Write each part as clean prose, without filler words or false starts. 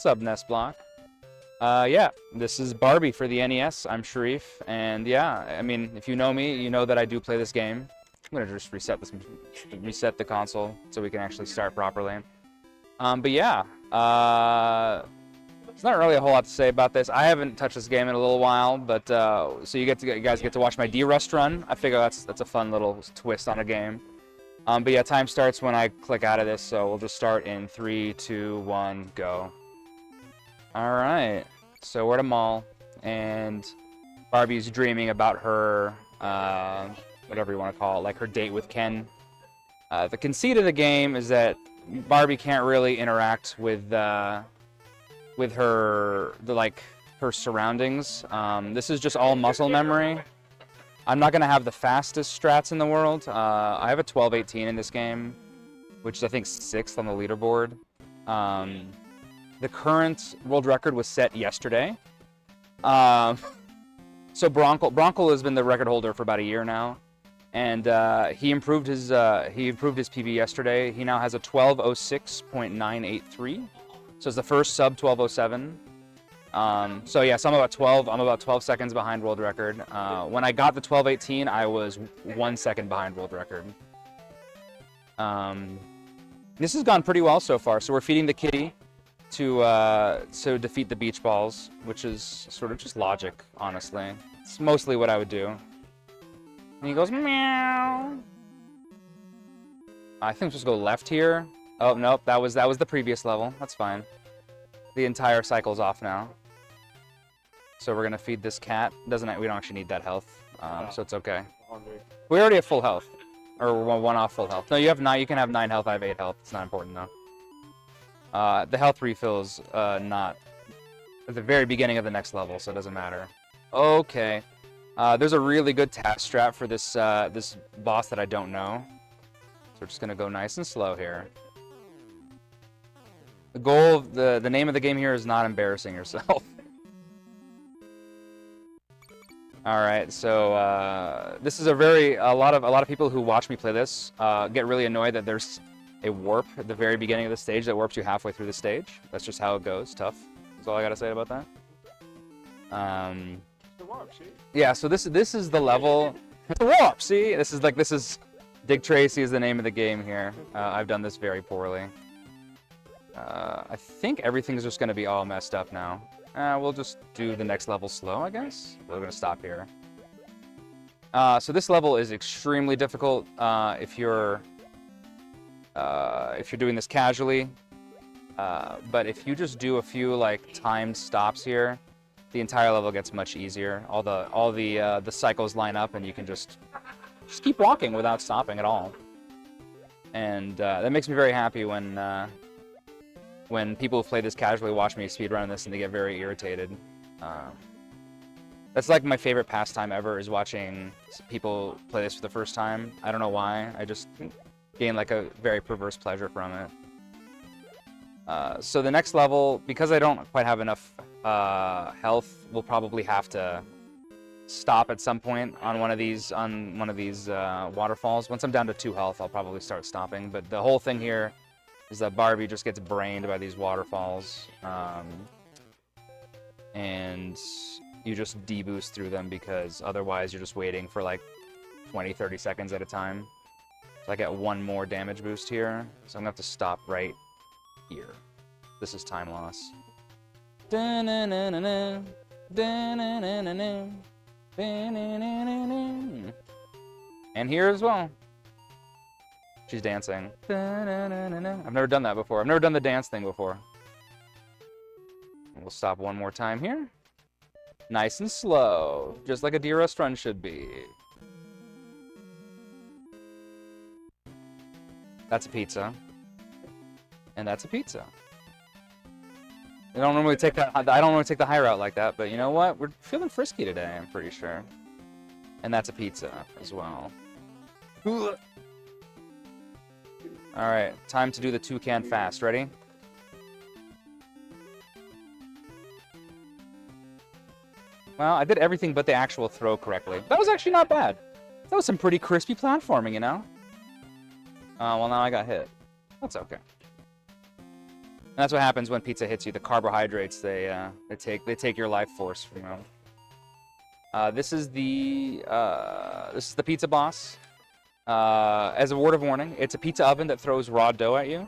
What's up, Nest Block? Yeah, this is Barbie for the NES. I'm Sharif, and yeah, I mean, if you know me, you know that I do play this game. I'm gonna just reset the console so we can actually start properly. But yeah, there's not really a whole lot to say about this. I haven't touched this game in a little while, but so you guys get to watch my D-Rust run. I figure that's a fun little twist on a game. But yeah, time starts when I click out of this, so we'll just start in 3, 2, 1, go. Alright, so we're at a mall, and Barbie's dreaming about her, whatever you want to call it, like her date with Ken. The conceit of the game is that Barbie can't really interact with her surroundings. This is just all muscle memory. I'm not going to have the fastest strats in the world. I have a 12:18 in this game, which is I think 6th on the leaderboard. The current world record was set yesterday. So Bronkel has been the record holder for about a year now, and he improved his PB yesterday. He now has a 12:06.983. So it's the first sub 12:07. So yeah, so I'm about 12 seconds behind world record. When I got the 12:18, I was 1 second behind world record. This has gone pretty well so far. So we're feeding the kitty to defeat the beach balls, which is sort of just logic, honestly. It's mostly what I would do. And he goes meow. I think just go left here. Oh nope, that was the previous level. That's fine. The entire cycle's off now. So we're gonna feed this cat. We don't actually need that health, so it's okay. We already have full health, or one off full health. No, you have 9. You can have 9 health. I have 8 health. It's not important though. The health refill's not at the very beginning of the next level, so it doesn't matter. Okay, there's a really good tap strat for this this boss that I don't know. So we're just gonna go nice and slow here. The goal of the name of the game here is not embarrassing yourself. All right, so this is a lot of people who watch me play this get really annoyed that there's a warp at the very beginning of the stage that warps you halfway through the stage. That's just how it goes. Tough. That's all I gotta say about that. Yeah, so this is the level. It's a warp. See, this is Dig Tracy is the name of the game here. I've done this very poorly. I think everything's just gonna be all messed up now. We'll just do the next level slow, I guess. We're gonna stop here. So this level is extremely difficult if you're doing this casually. But if you just do a few like timed stops here, the entire level gets much easier. All the cycles line up, and you can just keep walking without stopping at all. And that makes me very happy when people who play this casually watch me speedrun this and they get very irritated. That's like my favorite pastime ever, is watching people play this for the first time. I don't know why. I just gain like a very perverse pleasure from it. So the next level, because I don't quite have enough health, we'll probably have to stop at some point on one of these waterfalls. Once I'm down to 2 health, I'll probably start stopping. But the whole thing here is that Barbie just gets brained by these waterfalls, and you just deboost through them, because otherwise you're just waiting for like 20-30 seconds at a time. So I get 1 more damage boost here, so I'm gonna have to stop right here. This is time loss. And here as well. She's dancing. I've never done that before. I've never done the dance thing before. We'll stop 1 more time here. Nice and slow, just like a D-Rust run should be. That's a pizza. And that's a pizza. I don't normally take the high route like that, but you know what? We're feeling frisky today, I'm pretty sure. And that's a pizza as well. Alright, time to do the toucan fast. Ready? Well, I did everything but the actual throw correctly. That was actually not bad. That was some pretty crispy platforming, you know? Well, now I got hit. That's okay. And that's what happens when pizza hits you. The carbohydrates they take your life force from you. This is the pizza boss. As a word of warning, it's a pizza oven that throws raw dough at you.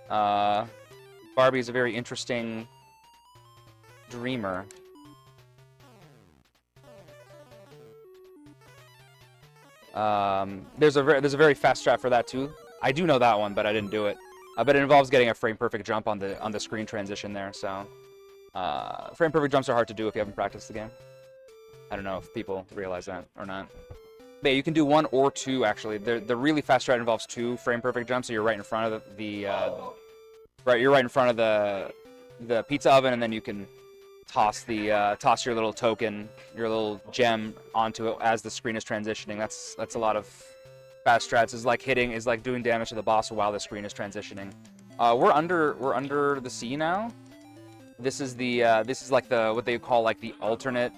Barbie is a very interesting dreamer. There's a very fast strat for that too. I do know that one, but I didn't do it. But it involves getting a frame perfect jump on the screen transition there. So frame perfect jumps are hard to do if you haven't practiced the game. I don't know if people realize that or not. But yeah, you can do one or two actually. The really fast strat involves 2 frame perfect jumps, so you're right in front of you're right in front of the pizza oven, and then you can toss your little token, your little gem onto it as the screen is transitioning. That's a lot of fast strats. Is like doing damage to the boss while the screen is transitioning. We're under the sea now. This is like what they call like the alternate.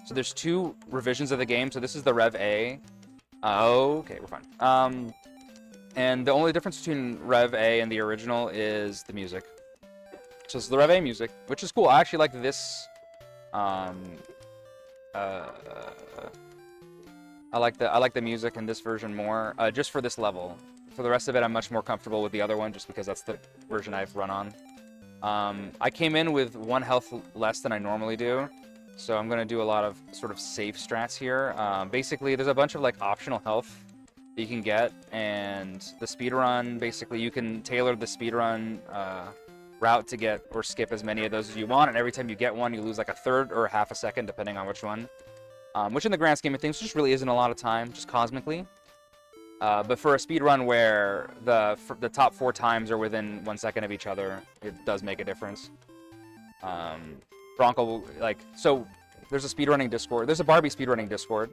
So there's 2 revisions of the game. So this is the Rev A. Okay, we're fine. And the only difference between Rev A and the original is the music. So it's the Rev A music, which is cool. I actually like this. I like the music in this version more, just for this level. For the rest of it, I'm much more comfortable with the other one, just because that's the version I've run on. I came in with 1 health less than I normally do, so I'm gonna do a lot of sort of safe strats here. Basically, there's a bunch of like optional health that you can get, and the speedrun, basically you can tailor the speedrun route to get or skip as many of those as you want, and every time you get one, you lose like a third or half a second, depending on which one. Which in the grand scheme of things just really isn't a lot of time, just cosmically. But for a speedrun where the top 4 times are within 1 second of each other, it does make a difference. Bronco, so there's a speedrunning Discord. There's a Barbie speedrunning Discord.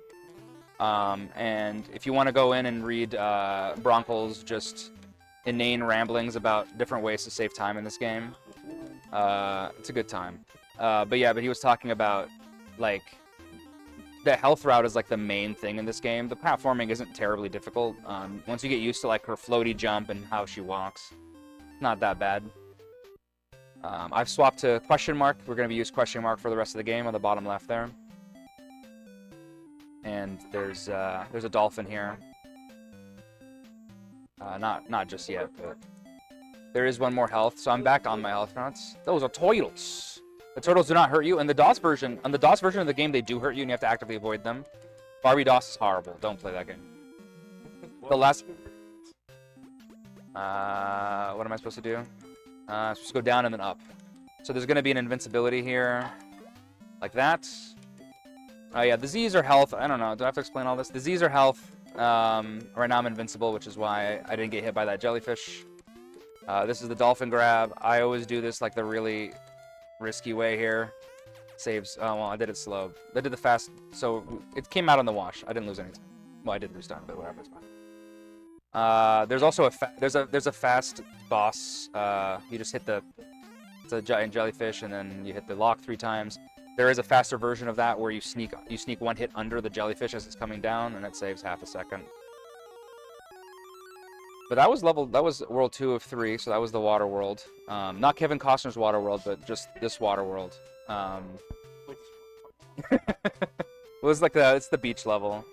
And if you want to go in and read Bronco's just inane ramblings about different ways to save time in this game, it's a good time. But he was talking about, like, the health route is, like, the main thing in this game. The platforming isn't terribly difficult. Once you get used to, like, her floaty jump and how she walks, not that bad. I've swapped to question mark. We're going to be using question mark for the rest of the game on the bottom left there. And there's a dolphin here. Not just yet, but there is 1 more health. So I'm back on my health routes. Those are turtles. The turtles do not hurt you. And the DOS version, on the DOS version of the game, they do hurt you, and you have to actively avoid them. Barbie DOS is horrible. Don't play that game. The last. What am I supposed to do? I'm supposed to go down and then up. So there's going to be an invincibility here, like that. Oh yeah, the Z's are health. I don't know. Do I have to explain all this? The Z's are health. Right now I'm invincible, which is why I didn't get hit by that jellyfish. This is the dolphin grab. I always do this like the really risky way here. Saves. Oh well, I did it slow. I did the fast, so it came out on the wash. I didn't lose any time. Well, I did lose time, but whatever. It's fine. There's also there's a fast boss. You just hit it's a giant jellyfish, and then you hit the lock 3 times. There is a faster version of that where you sneak 1 hit under the jellyfish as it's coming down, and it saves half a second. But that was world 2 of 3, so that was the water world. Not Kevin Costner's water world, but just this water world. It was like it's the beach level.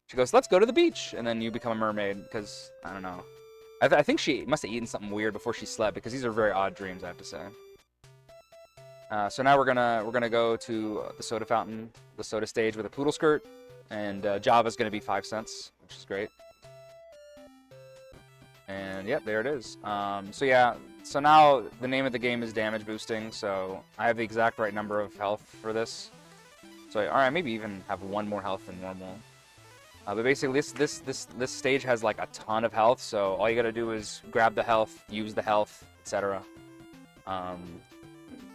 She goes, "Let's go to the beach," and then you become a mermaid because I don't know. I think she must have eaten something weird before she slept, because these are very odd dreams, I have to say. So now we're gonna go to the soda fountain, the soda stage with a poodle skirt, and Java's gonna be 5 cents, which is great. And yep, there it is. So yeah, so now the name of the game is damage boosting. So I have the exact right number of health for this. So all right, maybe even have 1 more health than normal. But basically, this stage has like a ton of health. So all you gotta do is grab the health, use the health, etc.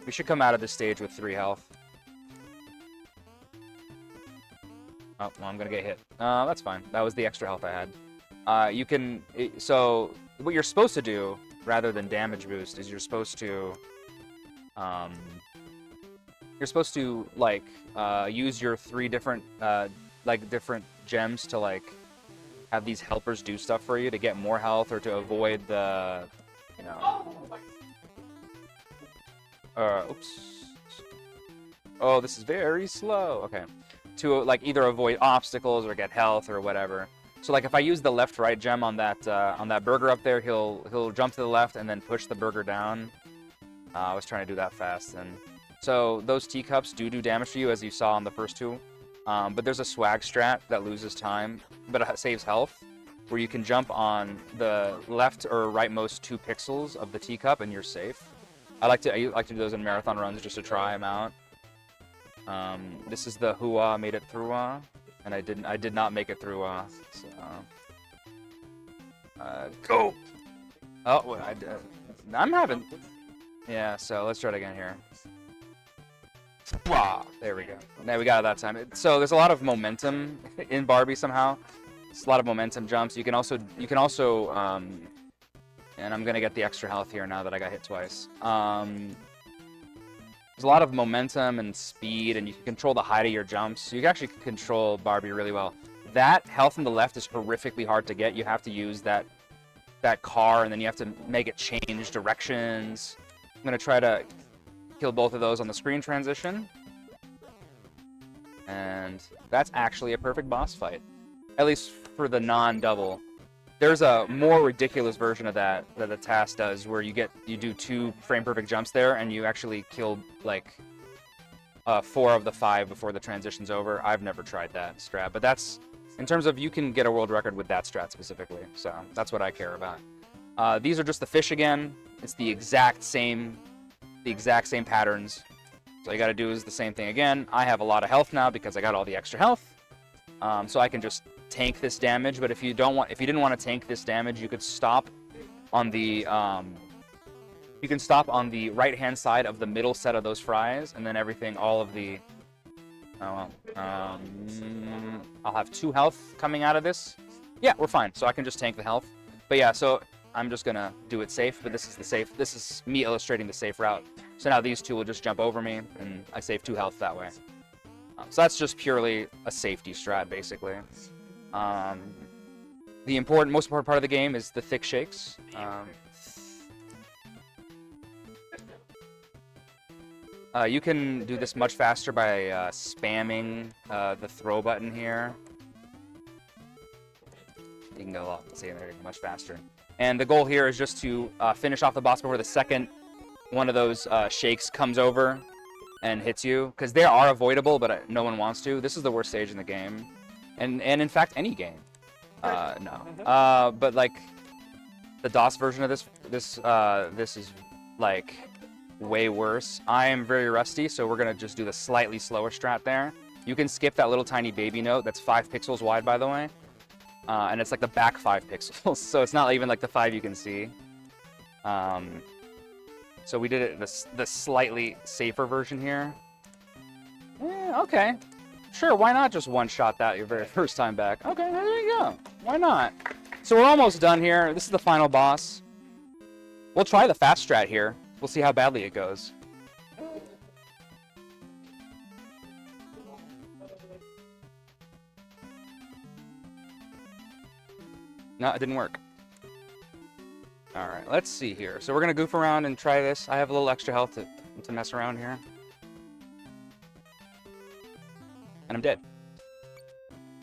We should come out of this stage with 3 health. Oh, well, I'm gonna get hit. That's fine. That was the extra health I had. So what you're supposed to do, rather than damage boost, is you're supposed to like use your 3 different different gems to like have these helpers do stuff for you to get more health or to avoid the Oops. Oh, this is very slow. Okay. To like either avoid obstacles or get health or whatever. So like if I use the left-right gem on that burger up there, he'll jump to the left and then push the burger down. I was trying to do that fast, and so those teacups do damage to you, as you saw on the first two. But there's a swag strat that loses time, but it saves health, where you can jump on the left or rightmost 2 pixels of the teacup and you're safe. I like to do those in marathon runs just to try them out. This is the Hua made it through, and I did not make it through. So, go. Oh, I'm having. Yeah, so let's try it again here. There we go. Now we got it that time. So there's a lot of momentum in Barbie somehow. It's a lot of momentum jumps. You can also, and I'm gonna get the extra health here now that I got hit twice. There's a lot of momentum and speed, and you can control the height of your jumps. You can actually control Barbie really well. That health on the left is horrifically hard to get. You have to use that car, and then you have to make it change directions. I'm gonna try to kill both of those on the screen transition. And that's actually a perfect boss fight. At least for the non-double. There's a more ridiculous version of that the task does, where you do 2 frame-perfect jumps there, and you actually kill like 4 of the 5 before the transition's over. I've never tried that strat, but that's in terms of you can get a world record with that strat specifically. So that's what I care about. These are just the fish again. It's the exact same patterns. So all you got to do is the same thing again. I have a lot of health now because I got all the extra health, so I can just tank this damage. But if you didn't want to tank this damage, you could stop on the right-hand side of the middle set of those fries, and then all of the. Oh well. I'll have 2 health coming out of this. Yeah, we're fine. So I can just tank the health. But yeah, so I'm just gonna do it safe. But this is me illustrating the safe route. So now these 2 will just jump over me, and I save 2 health that way. So that's just purely a safety strat, basically. The most important part of the game is the thick shakes. You can do this much faster by spamming the throw button here. You can go much faster. And the goal here is just to finish off the boss before the second one of those shakes comes over and hits you, because they are avoidable, but no one wants to. This is the worst stage in the game, and in fact any game. No. But like the DOS version of this is like way worse. I am very rusty, so we're gonna just do the slightly slower strat there. You can skip that little tiny baby note that's 5 pixels wide, by the way, and it's like the back 5 pixels, so it's not even like the 5 you can see. So we did it the slightly safer version here. Yeah, okay. Sure, why not just one-shot that your very first time back? Okay, there you go. Why not? So we're almost done here. This is the final boss. We'll try the fast strat here. We'll see how badly it goes. No, it didn't work. Alright, let's see here. So we're going to goof around and try this. I have a little extra health to mess around here. And I'm dead.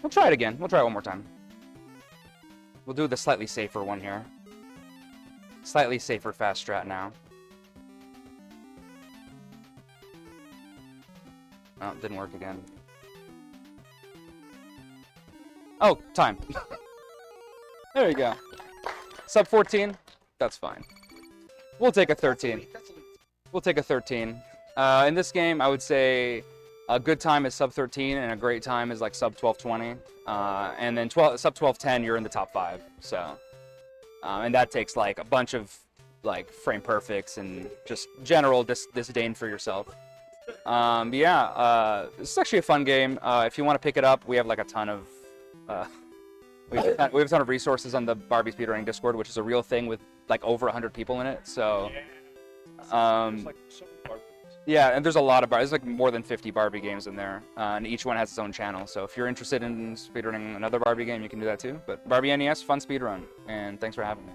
We'll try it again. We'll try it one more time. We'll do the slightly safer one here. Slightly safer fast strat now. Oh, it didn't work again. Oh, time. There you go. Sub 14? That's fine. We'll take a 13. We'll take a 13. In this game, I would say a good time is sub 13, and a great time is like sub 12:20. And then sub 12:10, you're in the top 5. So, and that takes like a bunch of like frame perfects and just general disdain for yourself. But yeah, this is actually a fun game. If you want to pick it up, we have like a ton of we have a ton of resources on the Barbie speedrunning Discord, which is a real thing with like over 100 people in it. So, yeah, and there's a lot of Barbie. There's like more than 50 Barbie games in there, and each one has its own channel. So if you're interested in speedrunning another Barbie game, you can do that too. But Barbie NES, fun speedrun, and thanks for having me.